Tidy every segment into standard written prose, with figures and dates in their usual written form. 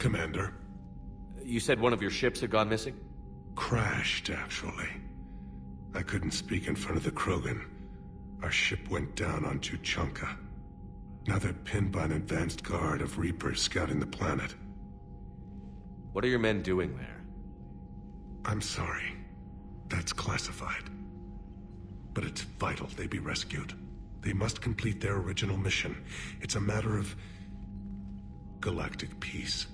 Commander. You said one of your ships had gone missing? Crashed, actually. I couldn't speak in front of the Krogan. Our ship went down on Tuchanka. Now they're pinned by an advanced guard of Reapers scouting the planet. What are your men doing there? I'm sorry. That's classified. But it's vital they be rescued. They must complete their original mission. It's a matter of galactic peace.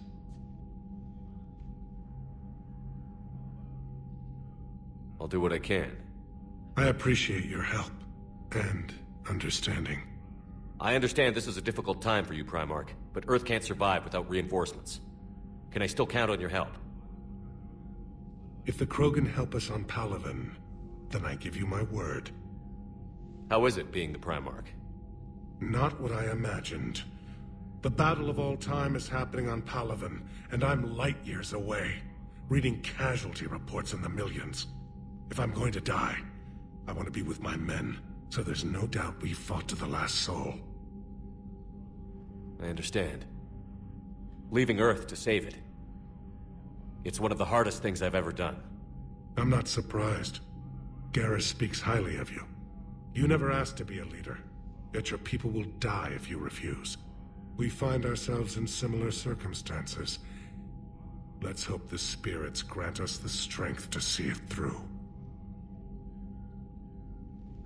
I'll do what I can. I appreciate your help and understanding. I understand this is a difficult time for you, Primarch, but Earth can't survive without reinforcements. Can I still count on your help? If the Krogan help us on Palaven, then I give you my word. How is it being the Primarch? Not what I imagined. The battle of all time is happening on Palaven, and I'm light years away, reading casualty reports in the millions. If I'm going to die, I want to be with my men, so there's no doubt we fought to the last soul. I understand. Leaving Earth to save it. It's one of the hardest things I've ever done. I'm not surprised. Garrus speaks highly of you. You never asked to be a leader, yet your people will die if you refuse. We find ourselves in similar circumstances. Let's hope the spirits grant us the strength to see it through.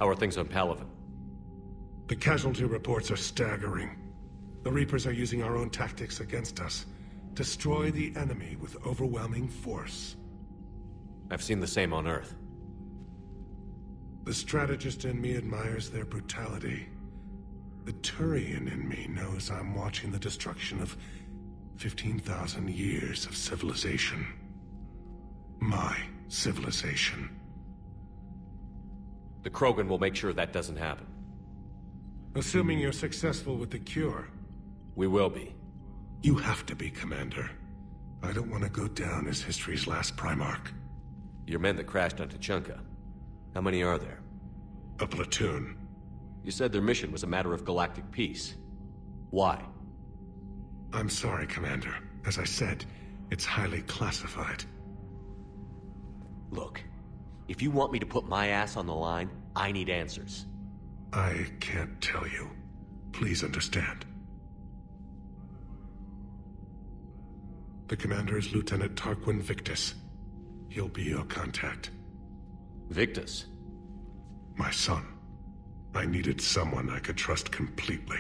How are things on Palaven? The casualty reports are staggering. The Reapers are using our own tactics against us. Destroy the enemy with overwhelming force. I've seen the same on Earth. The strategist in me admires their brutality. The Turian in me knows I'm watching the destruction of 15,000 years of civilization. My civilization. The Krogan will make sure that doesn't happen. Assuming you're successful with the cure. We will be. You have to be, Commander. I don't want to go down as history's last Primarch. Your men that crashed on Tuchanka. How many are there? A platoon. You said their mission was a matter of galactic peace. Why? I'm sorry, Commander. As I said, it's highly classified. Look, if you want me to put my ass on the line, I need answers. I can't tell you. Please understand. The commander is Lieutenant Tarquin Victus. He'll be your contact. Victus? My son. I needed someone I could trust completely.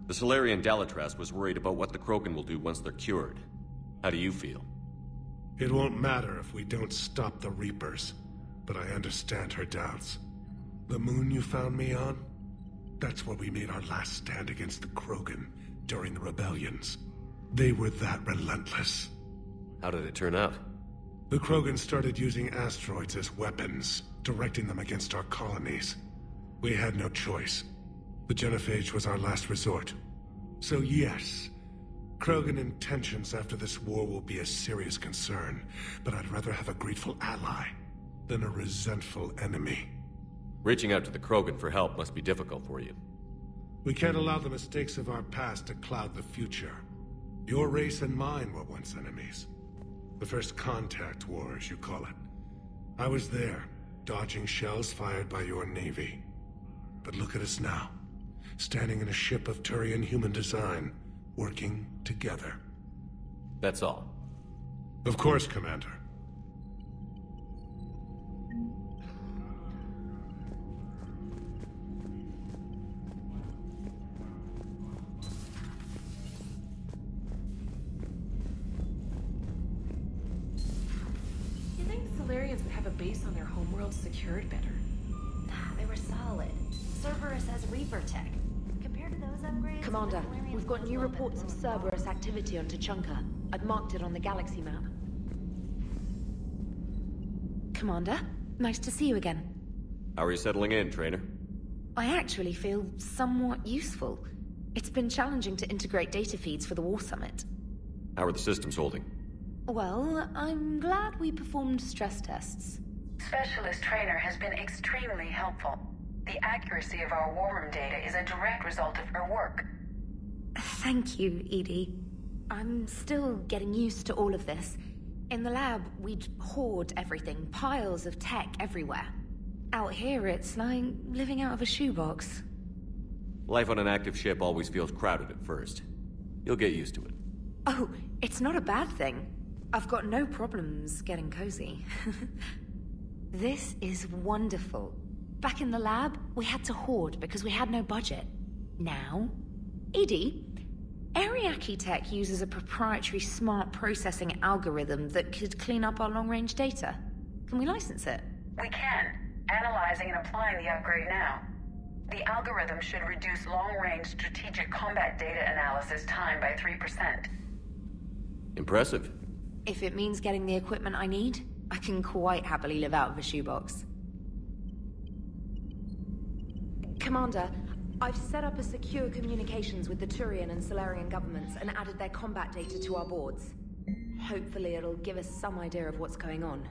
The Solarian Dalitras was worried about what the Krogan will do once they're cured. How do you feel? It won't matter if we don't stop the Reapers, but I understand her doubts. The moon you found me on? That's where we made our last stand against the Krogan during the rebellions. They were that relentless. How did it turn out? The Krogan started using asteroids as weapons, directing them against our colonies. We had no choice. The genophage was our last resort. So yes, Krogan intentions after this war will be a serious concern, but I'd rather have a grateful ally than a resentful enemy. Reaching out to the Krogan for help must be difficult for you. We can't allow the mistakes of our past to cloud the future. Your race and mine were once enemies. The first contact war, as you call it. I was there, dodging shells fired by your navy. But look at us now, standing in a ship of Turian human design, working together. That's all. Of course, Commander. You think Solarians would have a base on their homeworld secured better? They were solid. Cerberus has Reaper tech. Compared to those upgrades... Commander, we've got new reports of Cerberus activity on Tuchanka. I've marked it on the galaxy map. Commander, nice to see you again. How are you settling in, Trainer? I actually feel somewhat useful. It's been challenging to integrate data feeds for the War Summit. How are the systems holding? Well, I'm glad we performed stress tests. Specialist Trainer has been extremely helpful. The accuracy of our war room data is a direct result of her work. Thank you, Edie. I'm still getting used to all of this. In the lab, we'd hoard everything, piles of tech everywhere. Out here, it's like living out of a shoebox. Life on an active ship always feels crowded at first. You'll get used to it. Oh, it's not a bad thing. I've got no problems getting cozy. This is wonderful. Back in the lab, we had to hoard because we had no budget. Now, EDI, Ariake Tech uses a proprietary smart processing algorithm that could clean up our long-range data. Can we license it? We can. Analyzing and applying the upgrade now. The algorithm should reduce long-range strategic combat data analysis time by 3%. Impressive. If it means getting the equipment I need, I can quite happily live out of a shoebox. Commander, I've set up a secure communications with the Turian and Solarian governments and added their combat data to our boards. Hopefully it'll give us some idea of what's going on.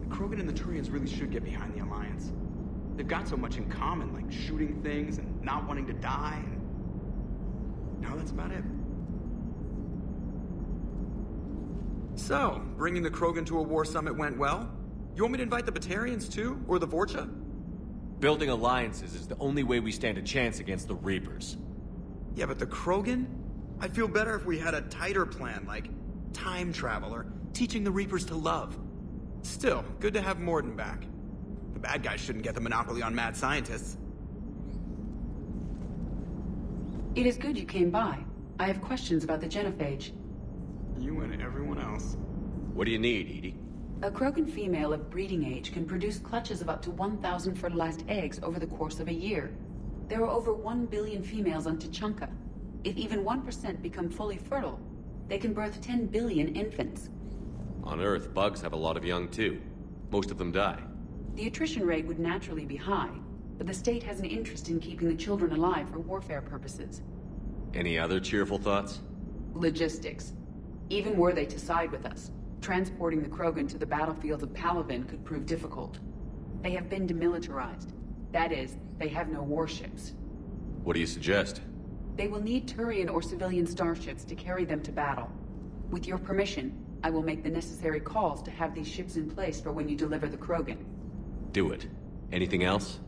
Krogan and the Turians really should get behind the Alliance. They've got so much in common, like shooting things and not wanting to die, and... no, that's about it. So, bringing the Krogan to a war summit went well? You want me to invite the Batarians too? Or the Vorcha? Building alliances is the only way we stand a chance against the Reapers. Yeah, but the Krogan? I'd feel better if we had a tighter plan, like time travel or teaching the Reapers to love. Still, good to have Morden back. The bad guys shouldn't get the monopoly on mad scientists. It is good you came by. I have questions about the genophage. You and everyone else. What do you need, Edie? A Krogan female of breeding age can produce clutches of up to 1,000 fertilized eggs over the course of a year. There are over 1 billion females on Tuchanka. If even 1% become fully fertile, they can birth 10 billion infants. On Earth, bugs have a lot of young too. Most of them die. The attrition rate would naturally be high, but the state has an interest in keeping the children alive for warfare purposes. Any other cheerful thoughts? Logistics. Even were they to side with us, transporting the Krogan to the battlefields of Palaven could prove difficult. They have been demilitarized. That is, they have no warships. What do you suggest? They will need Turian or civilian starships to carry them to battle. With your permission, I will make the necessary calls to have these ships in place for when you deliver the Krogan. Do it. Anything else?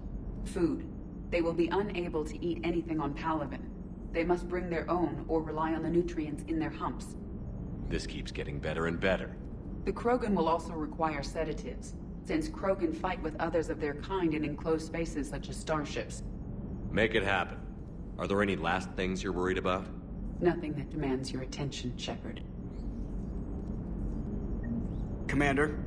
Food. They will be unable to eat anything on Palaven. They must bring their own or rely on the nutrients in their humps. This keeps getting better and better. The Krogan will also require sedatives, since Krogan fight with others of their kind in enclosed spaces such as starships. Make it happen. Are there any last things you're worried about? Nothing that demands your attention, Shepard. Commander?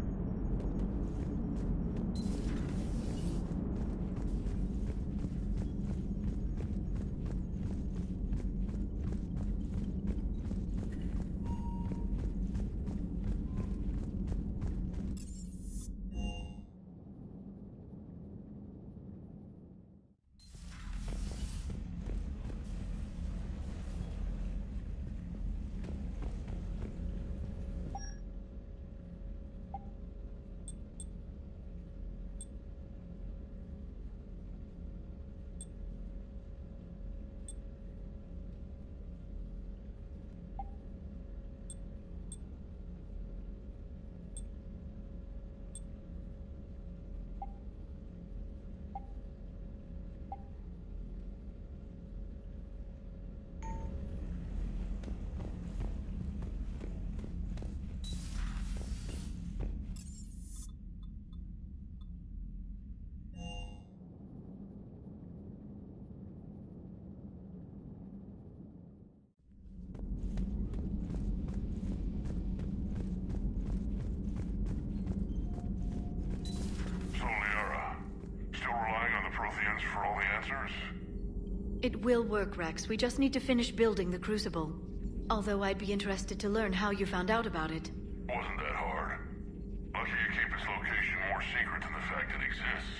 sequence for all the answers? It will work, Wrex. We just need to finish building the Crucible. Although I'd be interested to learn how you found out about it. Wasn't that hard. Lucky you keep its location more secret than the fact it exists.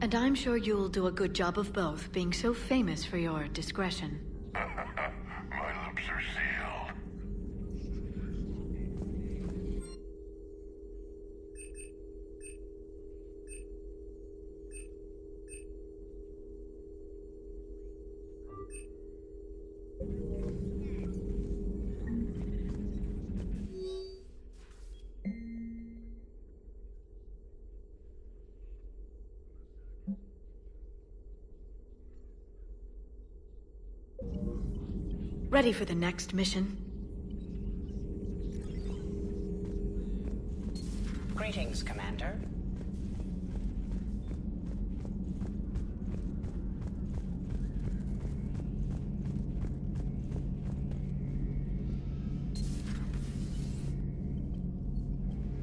And I'm sure you'll do a good job of both, being so famous for your discretion. My lips are sealed. Ready for the next mission? Greetings, Commander.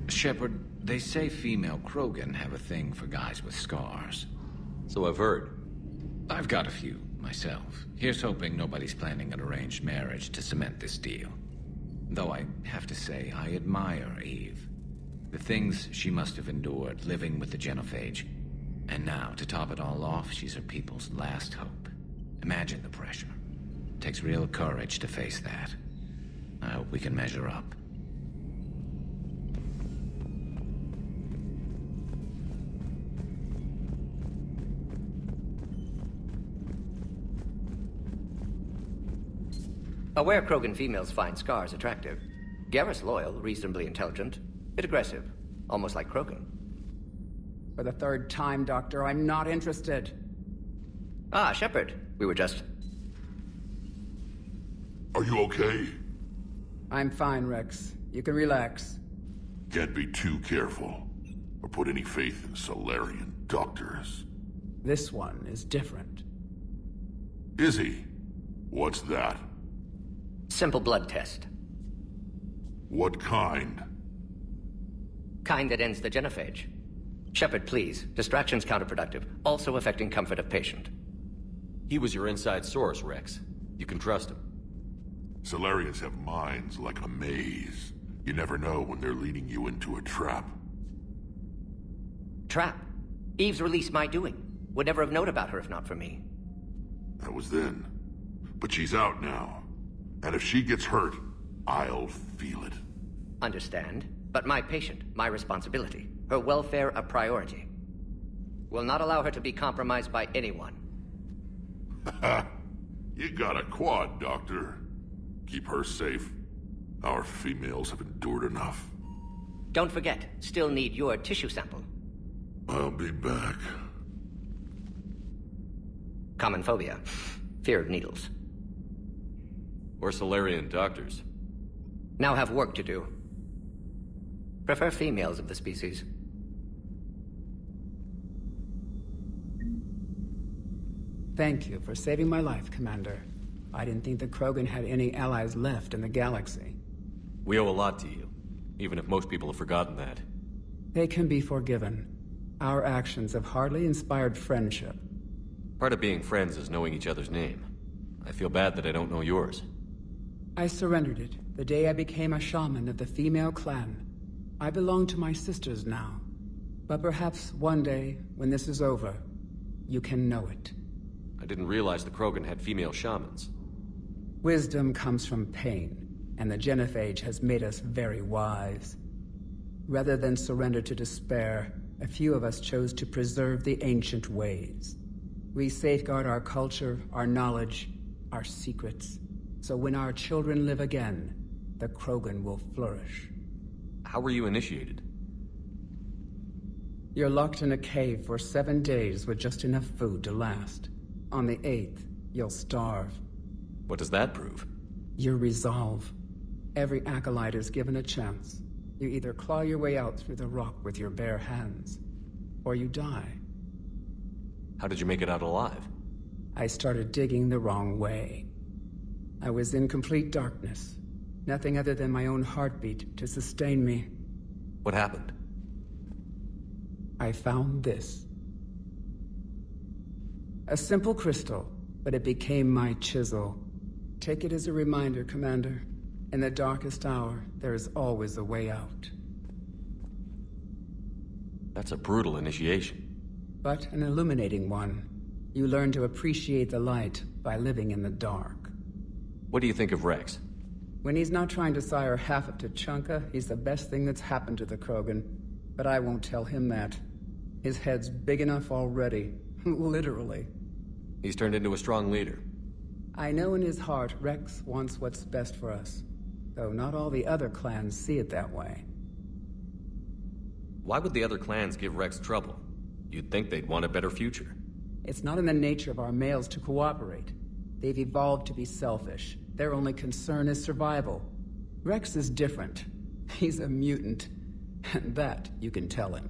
Shepard, they say female Krogan have a thing for guys with scars. So I've heard. I've got a few, myself. Here's hoping nobody's planning an arranged marriage to cement this deal. Though I have to say, I admire Eve. The things she must have endured living with the genophage. And now, to top it all off, she's her people's last hope. Imagine the pressure. Takes real courage to face that. I hope we can measure up. Aware Krogan females find scars attractive. Garrus loyal, reasonably intelligent, bit aggressive, almost like Krogan. For the third time, Doctor, I'm not interested. Ah, Shepard. We were just... Are you okay? I'm fine, Wrex. You can relax. Can't be too careful, or put any faith in Solarian doctors. This one is different. Is he? What's that? Simple blood test. What kind? Kind that ends the genophage. Shepard, please. Distraction's counterproductive, also affecting comfort of patient. He was your inside source, Wrex. You can trust him. Solarians have minds like a maze. You never know when they're leading you into a trap. Trap? Eve's release my doing. Would never have known about her if not for me. That was then. But she's out now. And if she gets hurt, I'll feel it. Understand. But my patient, my responsibility. Her welfare a priority. Will not allow her to be compromised by anyone. You got a quad, Doctor. Keep her safe. Our females have endured enough. Don't forget, still need your tissue sample. I'll be back. Common phobia. Fear of needles. Or Solarian doctors. Now have work to do. Prefer females of the species. Thank you for saving my life, Commander. I didn't think the Krogan had any allies left in the galaxy. We owe a lot to you, even if most people have forgotten that. They can be forgiven. Our actions have hardly inspired friendship. Part of being friends is knowing each other's name. I feel bad that I don't know yours. I surrendered it the day I became a shaman of the female clan. I belong to my sisters now. But perhaps one day, when this is over, you can know it. I didn't realize the Krogan had female shamans. Wisdom comes from pain, and the genophage has made us very wise. Rather than surrender to despair, a few of us chose to preserve the ancient ways. We safeguard our culture, our knowledge, our secrets. So when our children live again, the Krogan will flourish. How were you initiated? You're locked in a cave for 7 days with just enough food to last. On the 8th, you'll starve. What does that prove? Your resolve. Every acolyte is given a chance. You either claw your way out through the rock with your bare hands, or you die. How did you make it out alive? I started digging the wrong way. I was in complete darkness. Nothing other than my own heartbeat to sustain me. What happened? I found this. A simple crystal, but it became my chisel. Take it as a reminder, Commander. In the darkest hour, there is always a way out. That's a brutal initiation. But an illuminating one. You learn to appreciate the light by living in the dark. What do you think of Wrex? When he's not trying to sire half of Tuchanka, he's the best thing that's happened to the Krogan. But I won't tell him that. His head's big enough already. Literally. He's turned into a strong leader. I know in his heart Wrex wants what's best for us. Though not all the other clans see it that way. Why would the other clans give Wrex trouble? You'd think they'd want a better future. It's not in the nature of our males to cooperate. They've evolved to be selfish. Their only concern is survival. Wrex is different. He's a mutant. And that you can tell him.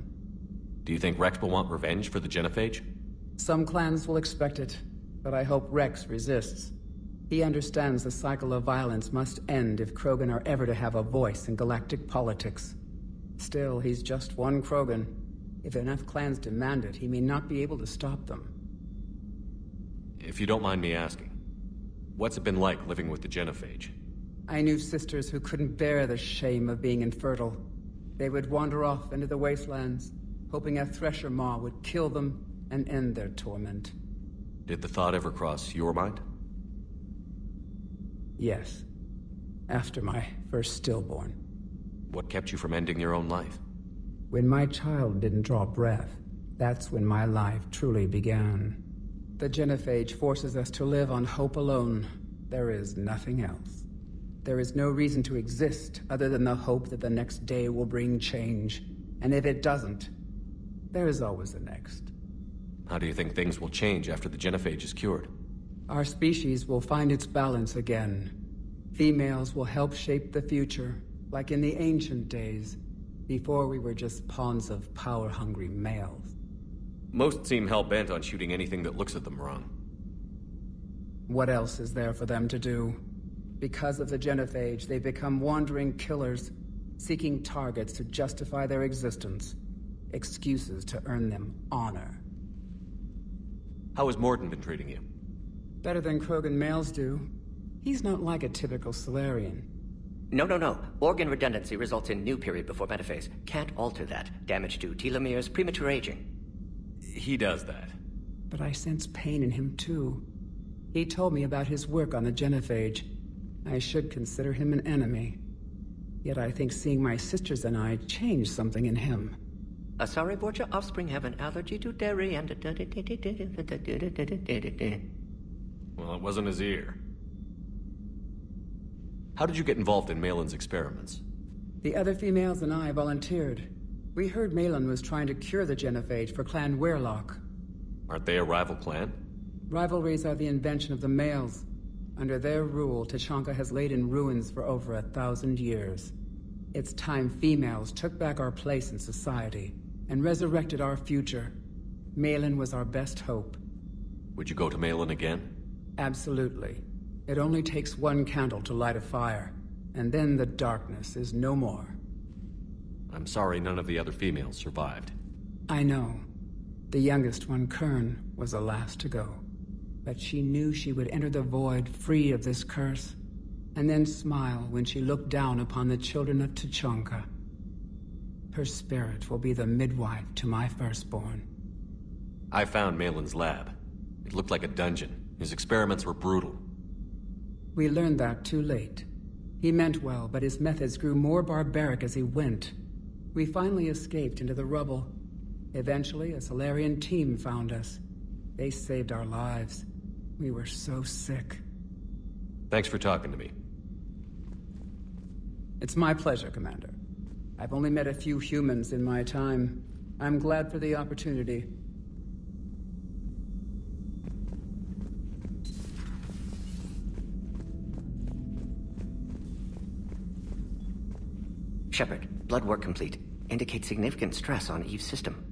Do you think Wrex will want revenge for the genophage? Some clans will expect it, but I hope Wrex resists. He understands the cycle of violence must end if Krogan are ever to have a voice in galactic politics. Still, he's just one Krogan. If enough clans demand it, he may not be able to stop them. If you don't mind me asking, what's it been like living with the genophage? I knew sisters who couldn't bear the shame of being infertile. They would wander off into the wastelands, hoping a thresher maw would kill them and end their torment. Did the thought ever cross your mind? Yes. After my first stillborn. What kept you from ending your own life? When my child didn't draw breath, that's when my life truly began. The genophage forces us to live on hope alone. There is nothing else. There is no reason to exist other than the hope that the next day will bring change. And if it doesn't, there is always the next. How do you think things will change after the genophage is cured? Our species will find its balance again. Females will help shape the future, like in the ancient days, before we were just pawns of power-hungry males. Most seem hell-bent on shooting anything that looks at them wrong. What else is there for them to do? Because of the genophage, they become wandering killers, seeking targets to justify their existence. Excuses to earn them honor. How has Mordin been treating you? Better than Krogan males do. He's not like a typical Solarian. No. Organ redundancy results in new period before metaphase. Can't alter that. Damage to telomeres, premature aging. He does that. But I sense pain in him too. He told me about his work on the genophage. I should consider him an enemy. Yet I think seeing my sisters and I changed something in him. Sorry, Borgia, offspring have an allergy to dairy and... Well, it wasn't his ear. How did you get involved in Maelon's experiments? The other females and I volunteered. We heard Maelon was trying to cure the genophage for Clan Werelock. Aren't they a rival clan? Rivalries are the invention of the males. Under their rule, Tuchanka has laid in ruins for over 1,000 years. It's time females took back our place in society and resurrected our future. Maelon was our best hope. Would you go to Maelon again? Absolutely. It only takes one candle to light a fire, and then the darkness is no more. I'm sorry none of the other females survived. I know. The youngest one, Kern, was the last to go. But she knew she would enter the void free of this curse, and then smile when she looked down upon the children of Tuchanka. Her spirit will be the midwife to my firstborn. I found Maelon's lab. It looked like a dungeon. His experiments were brutal. We learned that too late. He meant well, but his methods grew more barbaric as he went. We finally escaped into the rubble. Eventually, a Solarian team found us. They saved our lives. We were so sick. Thanks for talking to me. It's my pleasure, Commander. I've only met a few humans in my time. I'm glad for the opportunity. Shepard, blood work complete. Indicates significant stress on Eve's system.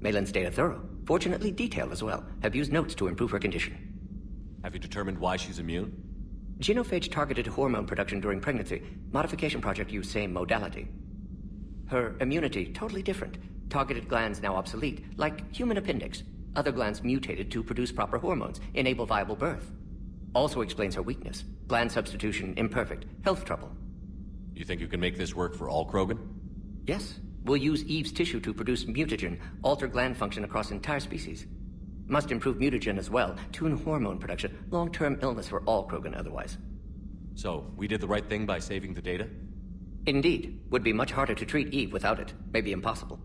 Maelon's data thorough. Fortunately detailed as well. Have used notes to improve her condition. Have you determined why she's immune? Genophage targeted hormone production during pregnancy. Modification project used same modality. Her immunity totally different. Targeted glands now obsolete, like human appendix. Other glands mutated to produce proper hormones, enable viable birth. Also explains her weakness. Gland substitution imperfect. Health trouble. You think you can make this work for all Krogan? Yes. We'll use Eve's tissue to produce mutagen, alter gland function across entire species. Must improve mutagen as well, tune hormone production. Long-term illness for all Krogan otherwise. So, we did the right thing by saving the data? Indeed. Would be much harder to treat Eve without it. Maybe impossible.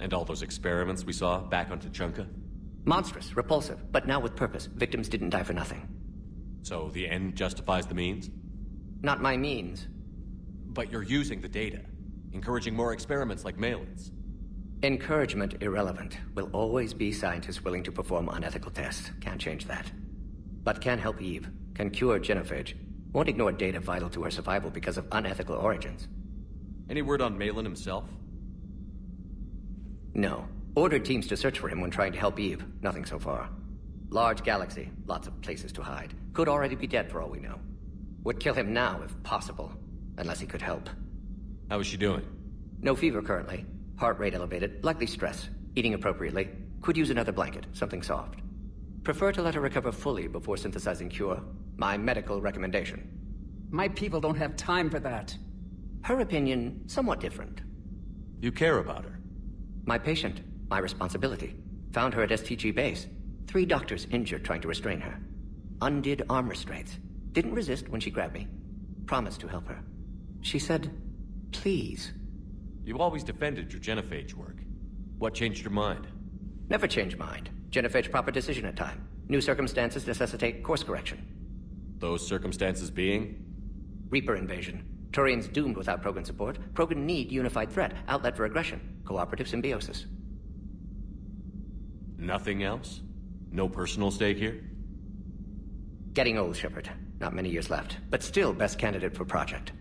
And all those experiments we saw back on Tuchanka? Monstrous, repulsive, but now with purpose. Victims didn't die for nothing. So the end justifies the means? Not my means. But you're using the data, encouraging more experiments like Maelon's. Encouragement irrelevant. Will always be scientists willing to perform unethical tests. Can't change that. But can help Eve. Can cure genophage. Won't ignore data vital to her survival because of unethical origins. Any word on Maelon himself? No. Ordered teams to search for him when trying to help Eve. Nothing so far. Large galaxy. Lots of places to hide. Could already be dead for all we know. Would kill him now if possible. Unless he could help. How is she doing? No fever currently. Heart rate elevated. Likely stress. Eating appropriately. Could use another blanket. Something soft. Prefer to let her recover fully before synthesizing cure. My medical recommendation. My people don't have time for that. Her opinion, somewhat different. You care about her? My patient. My responsibility. Found her at STG base. 3 doctors injured trying to restrain her. Undid arm restraints. Didn't resist when she grabbed me. Promised to help her. She said, please. You've always defended your genophage work. What changed your mind? Never change mind. Genophage proper decision at time. New circumstances necessitate course correction. Those circumstances being? Reaper invasion. Turians doomed without Krogan support. Krogan need unified threat. Outlet for aggression. Cooperative symbiosis. Nothing else? No personal stake here? Getting old, Shepard. Not many years left. But still best candidate for project.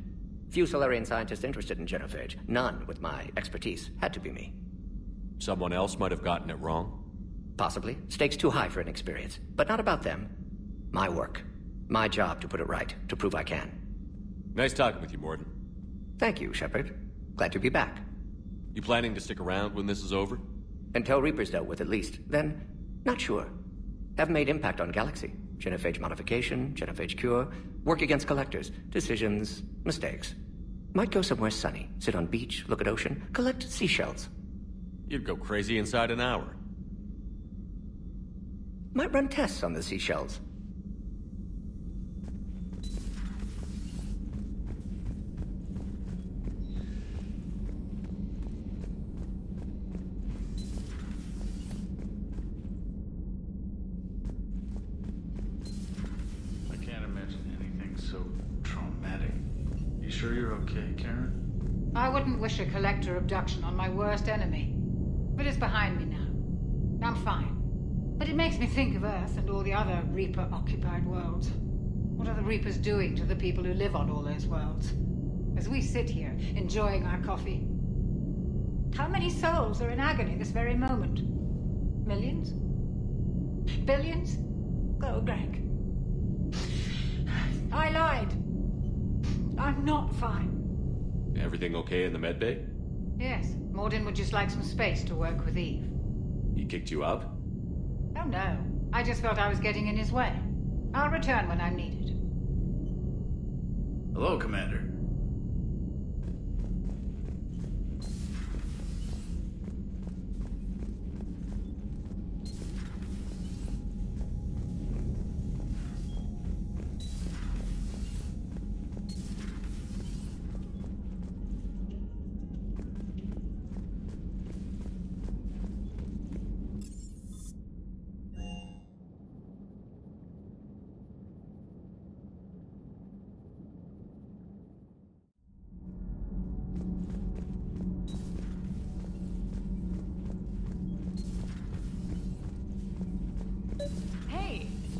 Few Solarian scientists interested in genophage. None with my expertise. Had to be me. Someone else might have gotten it wrong? Possibly. Stakes too high for inexperience. But not about them. My work. My job to put it right. To prove I can. Nice talking with you, Morden. Thank you, Shepard. Glad to be back. You planning to stick around when this is over? Until Reaper's dealt with, at least. Then, not sure. Have made impact on Galaxy. Genophage modification, genophage cure, work against collectors, decisions, mistakes. Might go somewhere sunny, sit on beach, look at ocean, collect seashells. You'd go crazy inside an hour. Might run tests on the seashells. Sure you're okay, Karen? I wouldn't wish a collector abduction on my worst enemy. But it's behind me now. I'm fine. But it makes me think of Earth and all the other Reaper-occupied worlds. What are the Reapers doing to the people who live on all those worlds? As we sit here, enjoying our coffee. How many souls are in agony this very moment? Millions? Billions? Oh, Greg. I lied. I'm not fine. Everything okay in the medbay? Yes. Morden would just like some space to work with Eve. He kicked you out? Oh no. I just felt I was getting in his way. I'll return when I'm needed. Hello, Commander.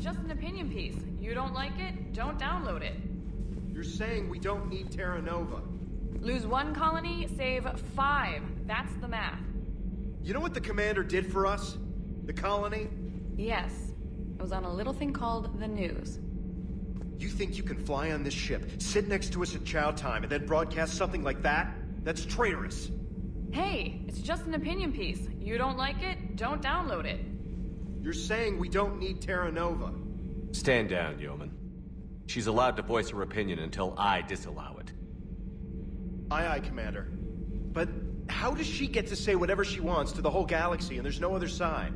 Just an opinion piece. You don't like it? Don't download it. You're saying we don't need Terra Nova. Lose 1 colony, save 5. That's the math. You know what the commander did for us? The colony? Yes. It was on a little thing called the news. You think you can fly on this ship, sit next to us at chow time, and then broadcast something like that? That's traitorous. Hey, it's just an opinion piece. You don't like it? Don't download it. You're saying we don't need Terra Nova. Stand down, Yeoman. She's allowed to voice her opinion until I disallow it. Aye, aye, Commander. But how does she get to say whatever she wants to the whole galaxy and there's no other side?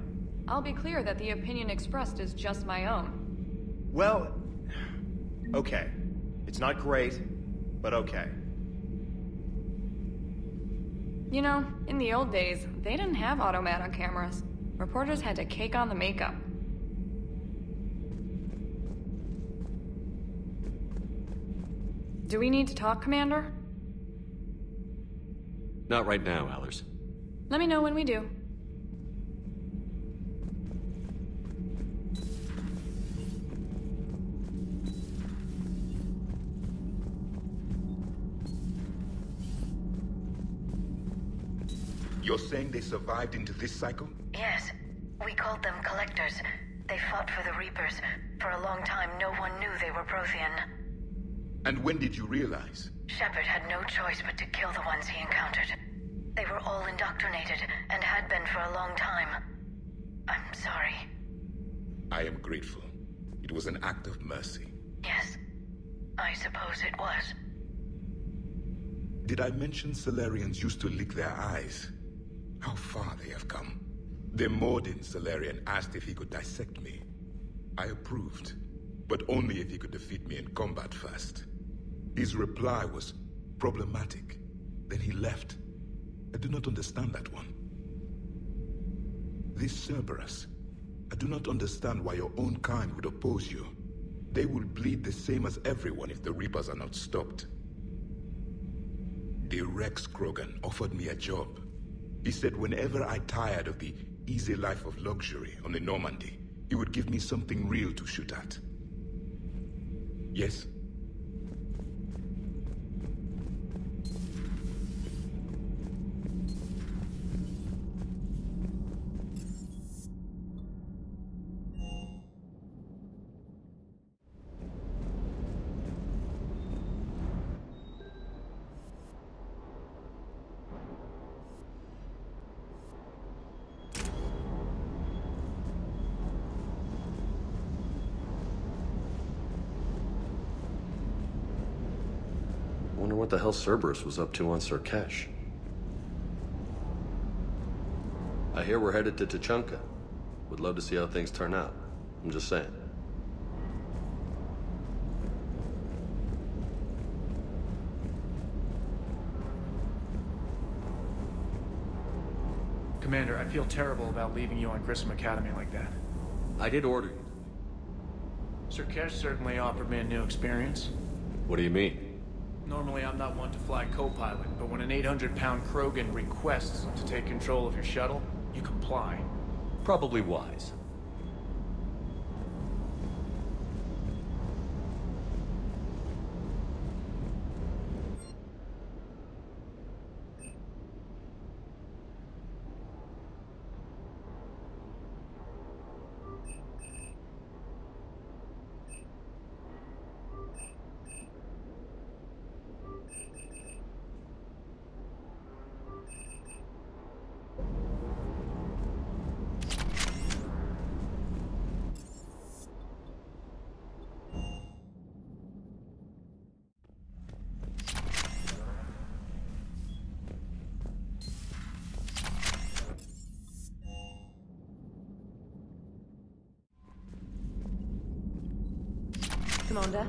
I'll be clear that the opinion expressed is just my own. Well, okay. It's not great, but okay. You know, in the old days, they didn't have automat on cameras. Reporters had to cake on the makeup. Do we need to talk, Commander? Not right now, Allers. Let me know when we do. You're saying they survived into this cycle? Yes. We called them Collectors. They fought for the Reapers. For a long time, no one knew they were Prothean. And when did you realize? Shepard had no choice but to kill the ones he encountered. They were all indoctrinated, and had been for a long time. I'm sorry. I am grateful. It was an act of mercy. Yes. I suppose it was. Did I mention Salarians used to lick their eyes? How far they have come. The Mordin Salarian asked if he could dissect me. I approved, but only if he could defeat me in combat first. His reply was problematic. Then he left. I do not understand that one. This Cerberus, I do not understand why your own kind would oppose you. They will bleed the same as everyone if the Reapers are not stopped. The Wrex Krogan offered me a job. He said whenever I tired of the easy life of luxury on the Normandy, he would give me something real to shoot at. Yes? Wonder what the hell Cerberus was up to on Sur'Kesh. I hear we're headed to Tuchanka. Would love to see how things turn out. I'm just saying. Commander, I feel terrible about leaving you on Grissom Academy like that. I did order you. Sur'Kesh certainly offered me a new experience. What do you mean? Normally, I'm not one to fly co-pilot, but when an 800-pound Krogan requests to take control of your shuttle, you comply. Probably wise. Commander?